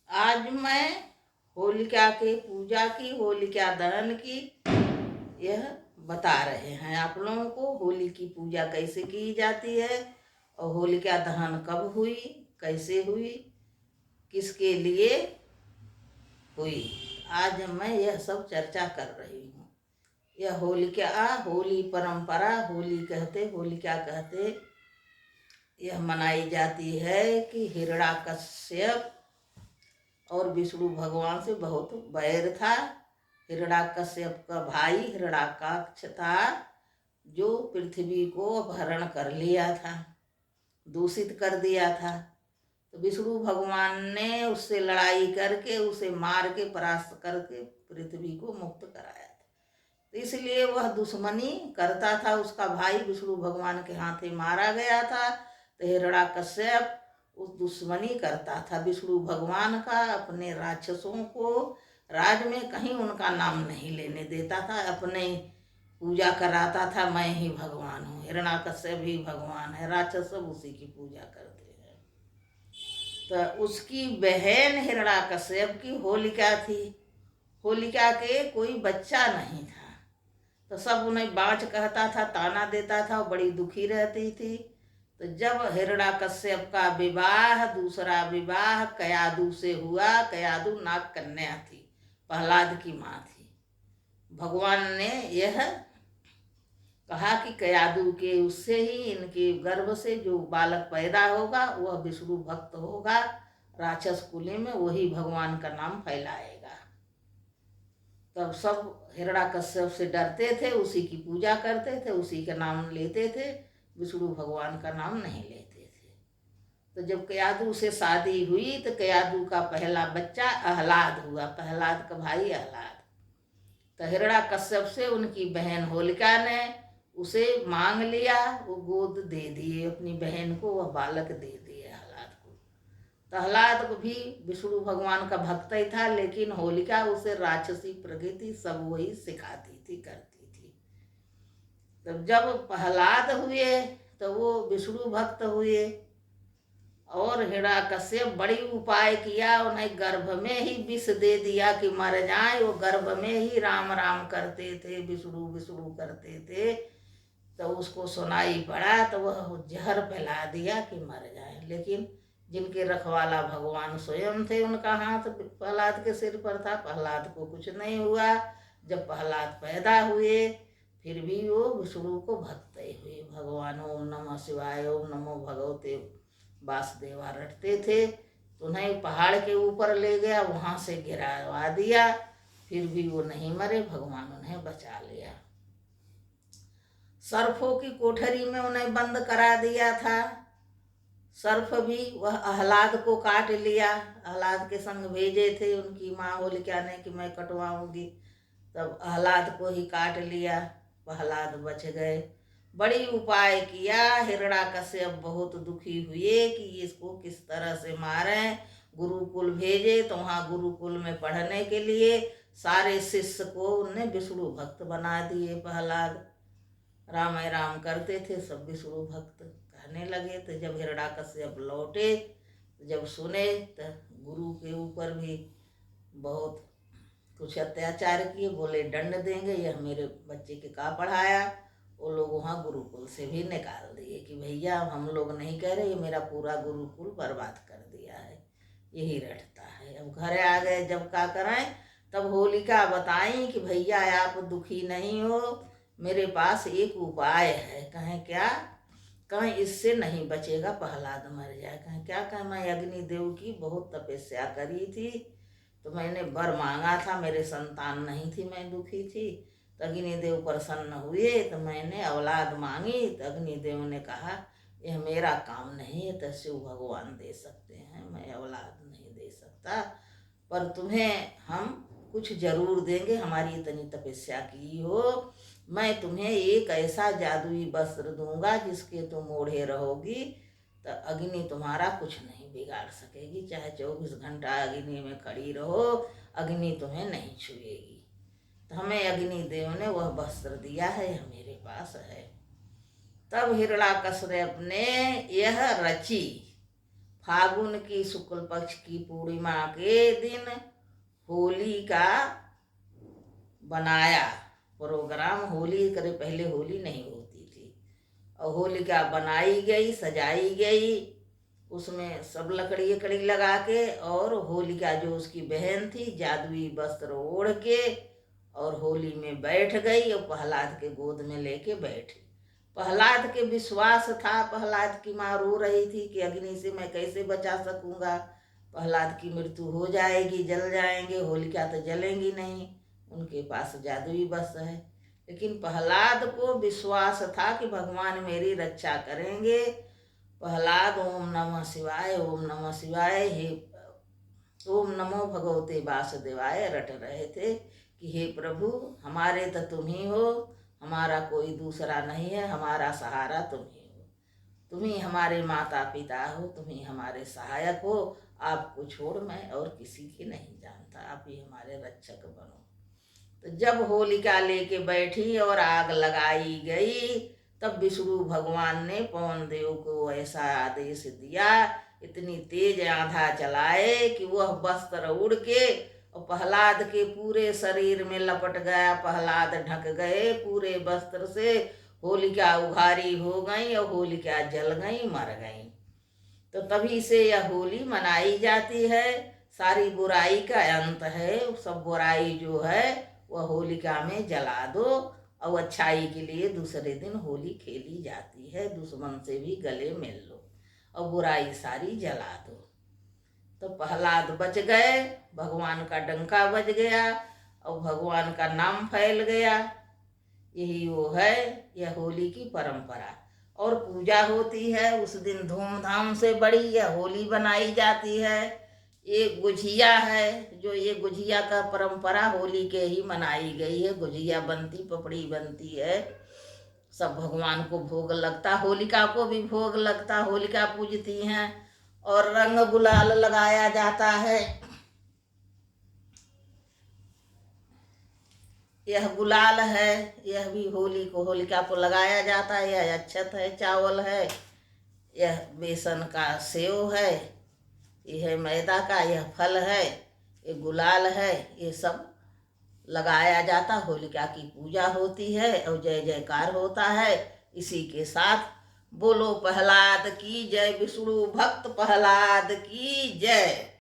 आज मैं होलिका के पूजा की, होलिका दहन की यह बता रहे हैं आप लोगों को। होली की पूजा कैसे की जाती है और होलिका दहन कब हुई, कैसे हुई, किसके लिए हुई, आज मैं यह सब चर्चा कर रही हूँ। यह होलिका, होली परंपरा, होली कहते, होलिका कहते, यह मनाई जाती है कि हिरण्याकश्यप और विष्णु भगवान से बहुत बैर था। हिरण्याकश्यप का भाई हिरण्याकक्ष था, जो पृथ्वी को अपहरण कर लिया था, दूषित कर दिया था। तो विष्णु भगवान ने उससे लड़ाई करके, उसे मार के, परास्त करके पृथ्वी को मुक्त कराया था। तो इसलिए वह दुश्मनी करता था। उसका भाई विष्णु भगवान के हाथे मारा गया था। तो हिरण्याकश्यप उस दुश्मनी करता था विष्णु भगवान का। अपने राक्षसों को राज में कहीं उनका नाम नहीं लेने देता था। अपने पूजा कराता था, मैं ही भगवान हूँ, हिरण्याकश्यप ही भगवान है, राक्षस सब उसी की पूजा करते हैं। तो उसकी बहन हिरण्याकश्यप की होलिका थी। होलिका के कोई बच्चा नहीं था, तो सब उन्हें बाँच कहता था, ताना देता था, बड़ी दुखी रहती थी। तो जब हिरण्याकश्यप का विवाह, दूसरा विवाह कयादू से हुआ, कयादू नाग कन्या थी, प्रहलाद की माँ थी। भगवान ने यह कहा कि कयादू के उससे ही, इनके गर्भ से जो बालक पैदा होगा वह विष्णु भक्त होगा, राक्षस कुली में वही भगवान का नाम फैलाएगा। तब सब हिरण्याकश्यप से डरते थे, उसी की पूजा करते थे, उसी का नाम लेते थे, विष्णु भगवान का नाम नहीं लेते थे। तो जब कयादू से शादी हुई तो कयादू का पहला बच्चा अहलाद हुआ, प्रहलाद का भाई अहलाद। तो हिरण्याकश्यप से उनकी बहन होलिका ने उसे मांग लिया, वो गोद दे दिए अपनी बहन को, वह बालक दे दिए अहलाद को। तो अहलाद को भी विष्णु भगवान का भक्त ही था, लेकिन होलिका उसे राक्षसी प्रकृति सब वही सिखाती थी, करती थी। तब जब प्रहलाद हुए तो वो विष्णु भक्त हुए, और हिरण्याकश्यप बड़ी उपाय किया, उन्हें गर्भ में ही विष दे दिया कि मर जाए। वो गर्भ में ही राम राम करते थे, विष्णु विष्णु करते थे। तो उसको सुनाई पड़ा तो वह जहर फैला दिया कि मर जाए। लेकिन जिनके रखवाला भगवान स्वयं थे, उनका हाथ प्रहलाद के सिर पर था, प्रहलाद को कुछ नहीं हुआ। जब प्रहलाद पैदा हुए फिर भी वो विष्णु को भक्त हुए। भगवान ओम नमः शिवाय, ओम नमो भगवते वासुदेवा रटते थे। तो उन्हें पहाड़ के ऊपर ले गया, वहाँ से गिरावा दिया, फिर भी वो नहीं मरे, भगवान उन्हें बचा लिया। सर्फों की कोठरी में उन्हें बंद करा दिया था। सर्फ भी वह अहलाद को काट लिया, अहलाद के संग भेजे थे उनकी माँ होलिका ने कि मैं कटवाऊंगी, तब अहलाद को ही काट लिया, प्रहलाद बच गए। बड़ी उपाय किया, हिरण्याकश्यप बहुत दुखी हुए कि इसको किस तरह से मारें। गुरुकुल भेजे तो वहाँ गुरुकुल में पढ़ने के लिए सारे शिष्य को उन्हें विष्णु भक्त बना दिए। प्रहलाद राम राम करते थे, सब विष्णु भक्त कहने लगे। तो जब हिरण्याकश्यप लौटे, जब सुने तो गुरु के ऊपर भी बहुत कुछ अत्याचार किए, बोले दंड देंगे, यह मेरे बच्चे के का पढ़ाया। वो लोग वहाँ गुरुकुल से भी निकाल दिए कि भैया हम लोग नहीं कह रहे, ये मेरा पूरा गुरुकुल बर्बाद कर दिया है, यही रटता है। अब घर आ गए, जब का कराएं, तब होलिका बताई कि भैया आप दुखी नहीं हो, मेरे पास एक उपाय है। कहें क्या? कहें इससे नहीं बचेगा, प्रहलाद मर जाए। कहें क्या? कहें मैं अग्निदेव की बहुत तपस्या करी थी, तो मैंने वर मांगा था, मेरे संतान नहीं थी, मैं दुखी थी। तो अग्निदेव प्रसन्न हुए, तो मैंने औलाद मांगी। तो अग्निदेव ने कहा यह मेरा काम नहीं है, तो शिव भगवान दे सकते हैं, मैं औलाद नहीं दे सकता, पर तुम्हें हम कुछ जरूर देंगे, हमारी इतनी तपस्या की हो। मैं तुम्हें एक ऐसा जादुई वस्त्र दूंगा जिसके तुम ओढ़े रहोगी, तो अग्नि तुम्हारा कुछ नहीं बिगाड़ सकेगी, चाहे 24 घंटा अग्नि में खड़ी रहो, अग्नि तुम्हें नहीं छुएगी। तो हमें अग्निदेव ने वह वस्त्र दिया है, यह मेरे पास है। तब हिरण्याकश्यप ने यह रची, फागुन की शुक्ल पक्ष की पूर्णिमा के दिन होली का बनाया प्रोग्राम। होली करे पहले होली नहीं होती थी, और होलिका बनाई गई, सजाई गई, उसमें सब लकड़ी लकड़ी लगा के, और होलिका जो उसकी बहन थी जादुई वस्त्र ओढ़ के और होली में बैठ गई और प्रहलाद के गोद में लेके बैठी। प्रहलाद के विश्वास था, प्रहलाद की माँ रो रही थी कि अग्नि से मैं कैसे बचा सकूंगा, प्रहलाद की मृत्यु हो जाएगी, जल जाएंगे, होलिका तो जलेंगी नहीं, उनके पास जादुई वस्त्र है। लेकिन प्रहलाद को विश्वास था कि भगवान मेरी रक्षा करेंगे। प्रहलाद ओम नमः शिवाय, ओम नमः शिवाय, हे ओम नमो भगवते वासुदेवाय रट रहे थे कि हे प्रभु, हमारे तो तुम ही हो, हमारा कोई दूसरा नहीं है, हमारा सहारा तुम ही हो, तुम ही हमारे माता पिता हो, तुम ही हमारे सहायक हो, आपको छोड़ मैं और किसी की नहीं जानता, आप ही हमारे रक्षक बनो। तो जब होलिका लेके बैठी और आग लगाई गई, तब विष्णु भगवान ने पवन देव को ऐसा आदेश दिया, इतनी तेज आंधा चलाए कि वह वस्त्र उड़ के और प्रहलाद के पूरे शरीर में लपट गया। प्रहलाद ढक गए पूरे वस्त्र से, होलिका उघारी हो गई और होलिका जल गई, मर गई। तो तभी से यह होली मनाई जाती है। सारी बुराई का अंत है, सब बुराई जो है वह होलिका में जला दो, और अच्छाई के लिए दूसरे दिन होली खेली जाती है। दुश्मन से भी गले मिल लो और बुराई सारी जला दो। तो प्रहलाद बच गए, भगवान का डंका बज गया और भगवान का नाम फैल गया। यही वो है यह होली की परंपरा। और पूजा होती है उस दिन धूमधाम से, बड़ी यह होली बनाई जाती है। ये गुझिया है, जो ये गुझिया का परंपरा होली के ही मनाई गई है। गुझिया बनती, पपड़ी बनती है, सब भगवान को भोग लगता, होलिका को भी भोग लगता, होलिका पूजती हैं, और रंग गुलाल लगाया जाता है। यह गुलाल है, यह भी होली को होलिका को लगाया जाता है। यह अक्षत है, चावल है, यह बेसन का सेव है, यह मैदा का, यह फल है, ये गुलाल है, ये सब लगाया जाता। होलिका की पूजा होती है और जय जयकार होता है। इसी के साथ बोलो प्रहलाद की जय, विष्णु भक्त प्रहलाद की जय।